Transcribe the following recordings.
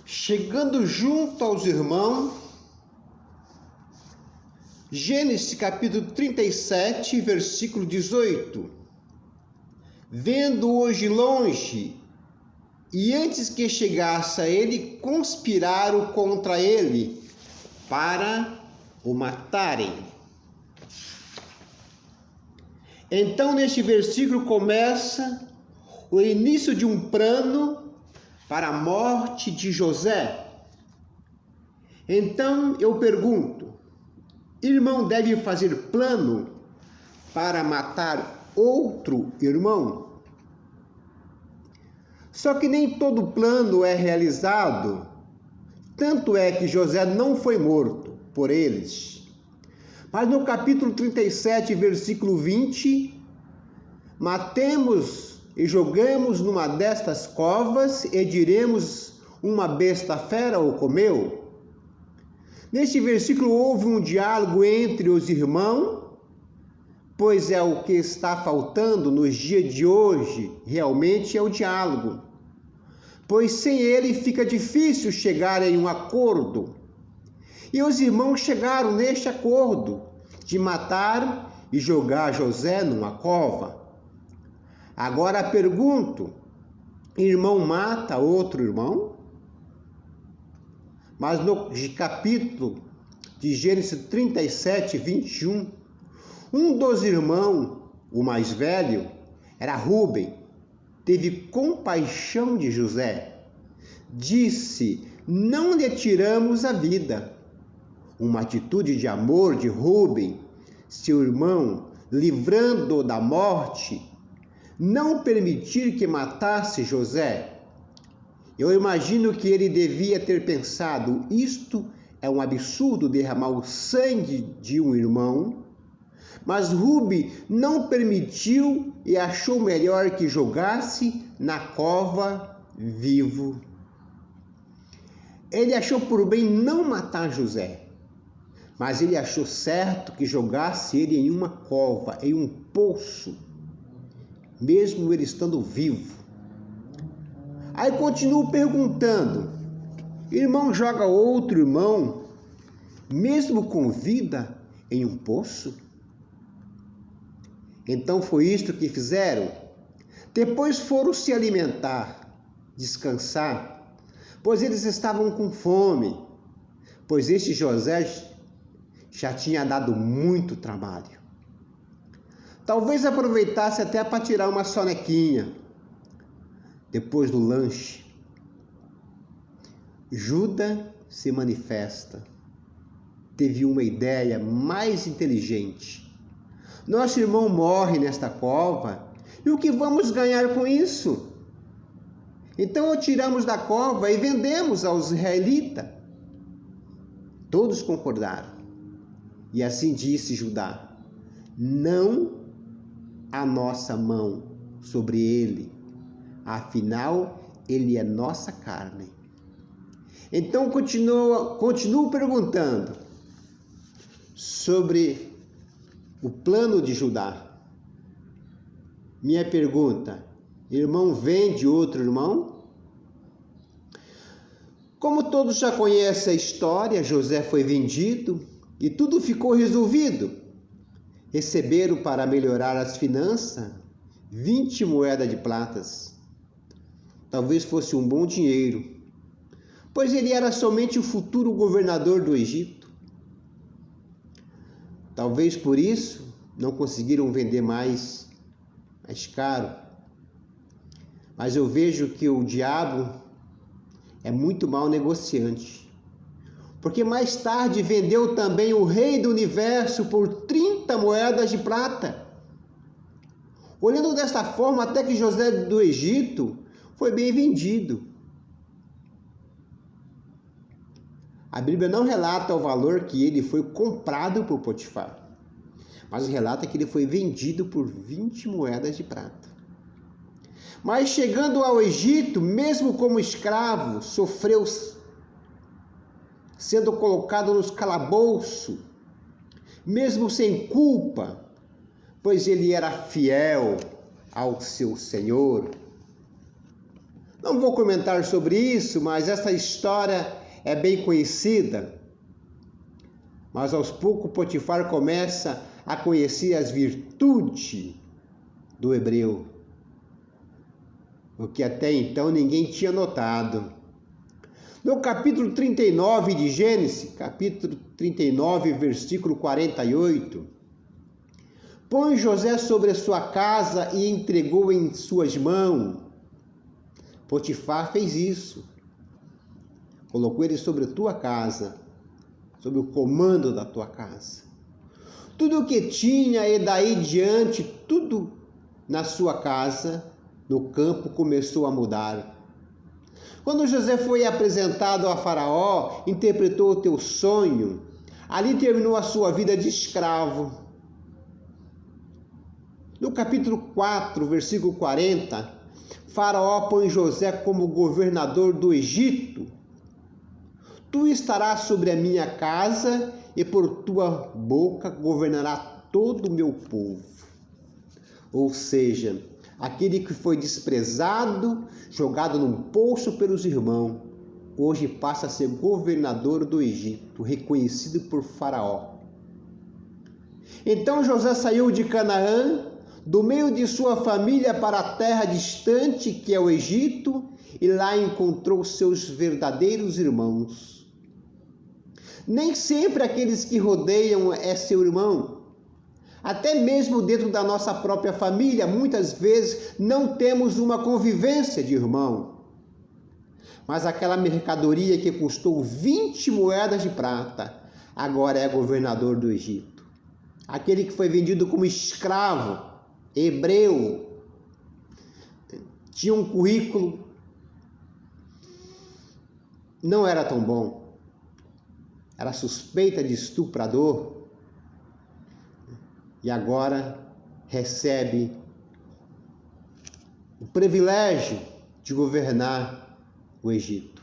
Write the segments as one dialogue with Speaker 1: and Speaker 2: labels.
Speaker 1: Chegando junto aos irmãos, Gênesis capítulo 37, versículo 18. Vendo-os de longe, e antes que chegasse a ele, conspiraram contra ele para o matarem. Então, neste versículo começa o início de um plano para a morte de José. Então eu pergunto: irmão deve fazer plano para matar outro irmão? Só que nem todo plano é realizado. Tanto é que José não foi morto por eles. Mas no capítulo 37, versículo 20, matemos e jogamos numa destas covas e diremos: uma besta fera o comeu. Neste versículo houve um diálogo entre os irmãos, pois é o que está faltando nos dias de hoje, realmente é o diálogo. Pois sem ele fica difícil chegar em um acordo. E os irmãos chegaram neste acordo de matar e jogar José numa cova. Agora pergunto: irmão mata outro irmão? Mas no capítulo de Gênesis 37, 21, um dos irmãos, o mais velho, era Rúben, teve compaixão de José. Disse: não lhe tiramos a vida. Uma atitude de amor de Rúben, seu irmão, livrando-o da morte, não permitir que matasse José. Eu imagino que ele devia ter pensado: isto é um absurdo, derramar o sangue de um irmão. Mas Rúben não permitiu e achou melhor que jogasse na cova vivo. Ele achou por bem não matar José, mas ele achou certo que jogasse ele em uma cova, em um poço, mesmo ele estando vivo. Aí continuo perguntando: irmão joga outro irmão, mesmo com vida, em um poço? Então foi isto que fizeram. Depois foram se alimentar, descansar, pois eles estavam com fome, pois este José já tinha dado muito trabalho. Talvez aproveitasse até para tirar uma sonequinha depois do lanche. Judas se manifesta. Teve uma ideia mais inteligente. Nosso irmão morre nesta cova, e o que vamos ganhar com isso? Então o tiramos da cova e vendemos aos israelitas. Todos concordaram. E assim disse Judá: não a nossa mão sobre ele, afinal ele é nossa carne. Então continuo perguntando sobre o plano de Judá. Minha pergunta: irmão vende outro irmão? Como todos já conhecem a história, José foi vendido e tudo ficou resolvido. Receberam para melhorar as finanças 20 moedas de pratas. Talvez fosse um bom dinheiro, pois ele era somente o futuro governador do Egito. Talvez por isso não conseguiram vender mais caro. Mas eu vejo que o diabo é muito mau negociante. Porque mais tarde vendeu também o rei do universo por 30 moedas de prata. Olhando desta forma, até que José do Egito foi bem vendido. A Bíblia não relata o valor que ele foi comprado por Potifar, mas relata que ele foi vendido por 20 moedas de prata. Mas chegando ao Egito, mesmo como escravo, sofreu, sendo colocado nos calabouços, mesmo sem culpa, pois ele era fiel ao seu Senhor. Não vou comentar sobre isso, mas essa história é bem conhecida. Mas aos poucos Potifar começa a conhecer as virtudes do hebreu, o que até então ninguém tinha notado. No capítulo 39 de Gênesis, capítulo 39, versículo 48, põe José sobre a sua casa e entregou em suas mãos. Potifar fez isso. Colocou ele sobre a tua casa, sob o comando da tua casa. Tudo o que tinha e daí diante, tudo na sua casa, no campo, começou a mudar. Quando José foi apresentado a Faraó, interpretou o teu sonho, ali terminou a sua vida de escravo. No capítulo 4, versículo 40, Faraó põe José como governador do Egito. Tu estarás sobre a minha casa e por tua boca governará todo o meu povo. Ou seja, aquele que foi desprezado, jogado num poço pelos irmãos, hoje passa a ser governador do Egito, reconhecido por Faraó. Então José saiu de Canaã, do meio de sua família, para a terra distante, que é o Egito, e lá encontrou seus verdadeiros irmãos. Nem sempre aqueles que rodeiam é seu irmão. Até mesmo dentro da nossa própria família, muitas vezes não temos uma convivência de irmão. Mas aquela mercadoria que custou 20 moedas de prata, agora é governador do Egito. Aquele que foi vendido como escravo, hebreu, tinha um currículo, não era tão bom. Era suspeita de estuprador e agora recebe o privilégio de governar o Egito.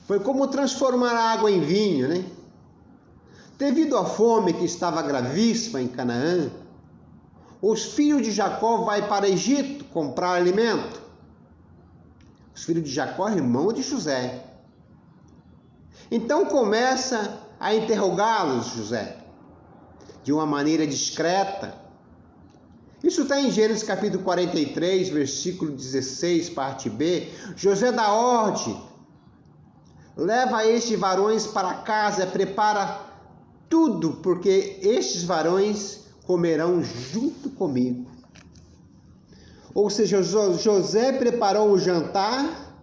Speaker 1: Foi como transformar a água em vinho, né? Devido à fome que estava gravíssima em Canaã, os filhos de Jacó vão para o Egito comprar alimento. Os filhos de Jacó, irmão de José. Então começa a interrogá-los, José, de uma maneira discreta. Isso está em Gênesis capítulo 43, versículo 16, parte B. José dá ordem, leva estes varões para casa, prepara tudo, porque estes varões comerão junto comigo. Ou seja, José preparou um jantar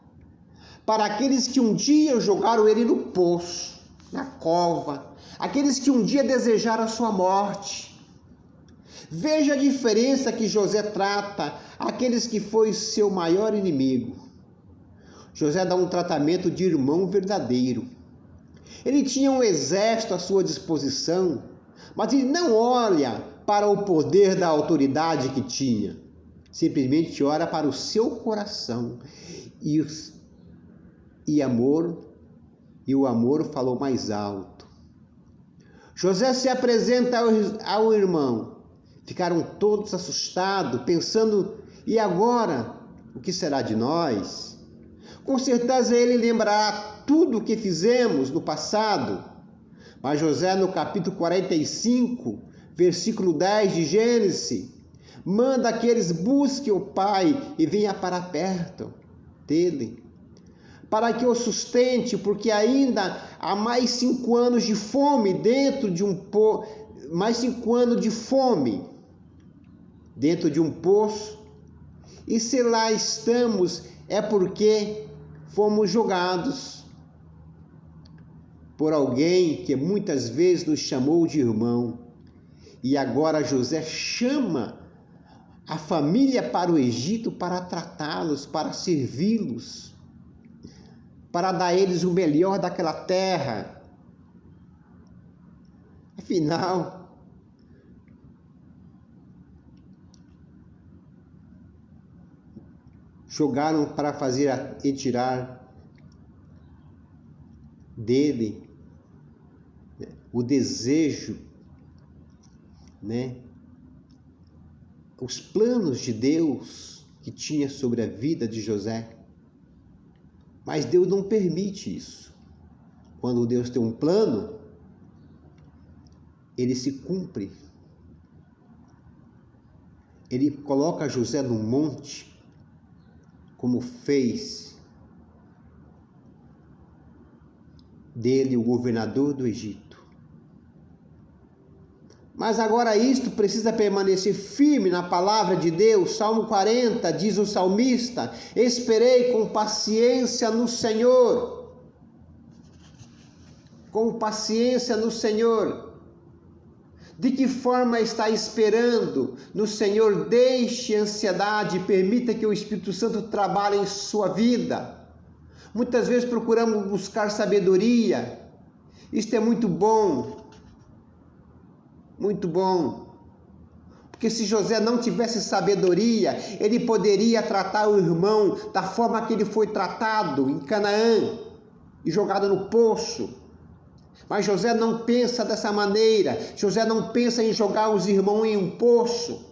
Speaker 1: para aqueles que um dia jogaram ele no poço, na cova, aqueles que um dia desejaram a sua morte. Veja a diferença que José trata aqueles que foi seu maior inimigo. José dá um tratamento de irmão verdadeiro. Ele tinha um exército à sua disposição, mas ele não olha para o poder da autoridade que tinha. Simplesmente ora para o seu coração e o amor falou mais alto. José se apresenta ao irmão. Ficaram todos assustados, pensando, e agora? O que será de nós? Com certeza ele lembrará tudo o que fizemos no passado. Mas José, no capítulo 45, versículo 10 de Gênesis, manda que eles busquem o pai e venha para perto dele, para que o sustente, porque ainda há mais 5 anos de fome dentro de mais 5 anos de fome dentro de um poço, e se lá estamos é porque fomos jogados por alguém que muitas vezes nos chamou de irmão. E agora José chama a família para o Egito para tratá-los, para servi-los, para dar a eles o melhor daquela terra. Afinal, jogaram para fazer e tirar dele o desejo, né, os planos de Deus que tinha sobre a vida de José. Mas Deus não permite isso. Quando Deus tem um plano, ele se cumpre. Ele coloca José num monte, como fez dele o governador do Egito. Mas agora isto precisa permanecer firme na palavra de Deus. Salmo 40 diz o salmista: esperei com paciência no Senhor. Com paciência no Senhor. De que forma está esperando no Senhor? Deixe a ansiedade, permita que o Espírito Santo trabalhe em sua vida. Muitas vezes procuramos buscar sabedoria. Isto é muito bom. Muito bom. Porque se José não tivesse sabedoria, ele poderia tratar o irmão da forma que ele foi tratado em Canaã e jogado no poço. Mas José não pensa dessa maneira. José não pensa em jogar os irmãos em um poço.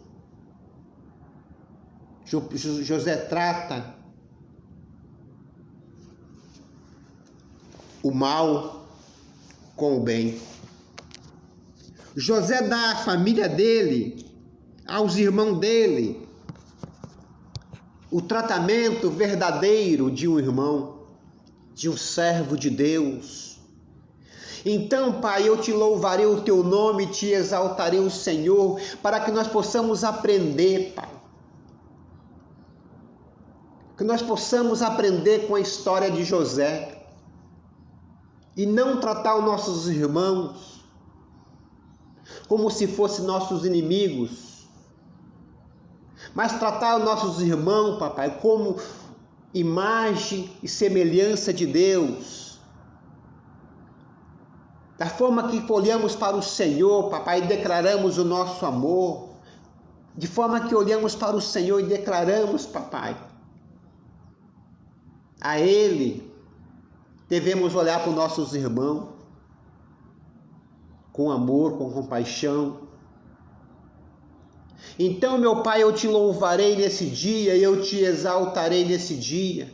Speaker 1: José trata o mal com o bem. José dá à família dele, aos irmãos dele, o tratamento verdadeiro de um irmão, de um servo de Deus. Então, Pai, eu te louvarei o teu nome, te exaltarei o Senhor, para que nós possamos aprender, Pai. Que nós possamos aprender com a história de José e não tratar os nossos irmãos como se fossem nossos inimigos, mas tratar os nossos irmãos, papai, como imagem e semelhança de Deus. Da forma que olhamos para o Senhor, papai, e declaramos o nosso amor, de forma que olhamos para o Senhor e declaramos, papai, a Ele devemos olhar para os nossos irmãos, com amor, com compaixão. Então, meu Pai, eu te louvarei nesse dia, eu te exaltarei nesse dia.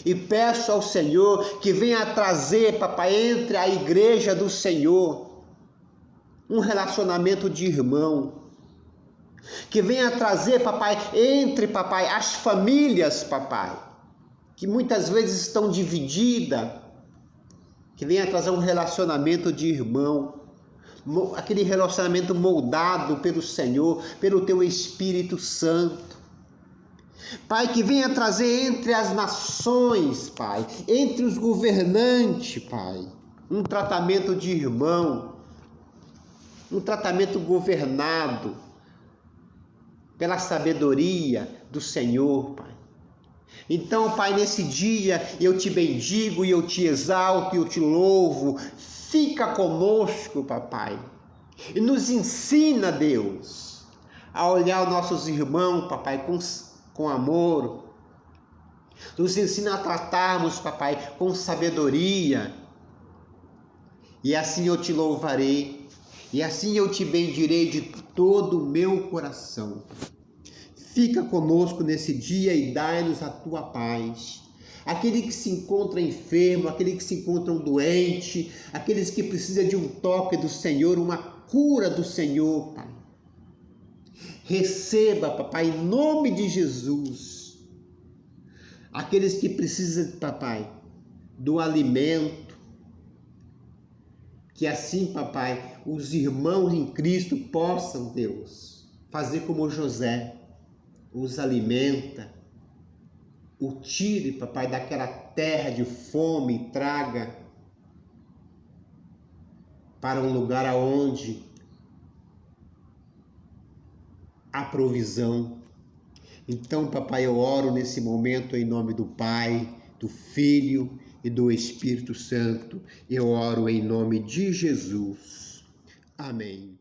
Speaker 1: E peço ao Senhor que venha trazer, papai, entre a igreja do Senhor, um relacionamento de irmão. Que venha trazer, papai, entre, papai, as famílias, papai, que muitas vezes estão divididas. Que venha trazer um relacionamento de irmão. Aquele relacionamento moldado pelo Senhor, pelo teu Espírito Santo. Pai, que venha trazer entre as nações, Pai, entre os governantes, Pai, um tratamento de irmão, um tratamento governado pela sabedoria do Senhor, Pai. Então, Pai, nesse dia eu te bendigo e eu te exalto e eu te louvo. Fica conosco, papai, e nos ensina, Deus, a olhar os nossos irmãos, papai, com amor. Nos ensina a tratarmos, papai, com sabedoria. E assim eu te louvarei, e assim eu te bendirei de todo o meu coração. Fica conosco nesse dia e dai-nos a tua paz. Aquele que se encontra enfermo, aquele que se encontra doente, aqueles que precisam de um toque do Senhor, uma cura do Senhor, Pai. Receba, papai, em nome de Jesus. Aqueles que precisam, papai, do alimento. Que assim, papai, os irmãos em Cristo possam, Deus, fazer como José, os alimenta, o tire, papai, daquela terra de fome e traga para um lugar aonde há provisão. Então, papai, eu oro nesse momento em nome do Pai, do Filho e do Espírito Santo. Eu oro em nome de Jesus. Amém.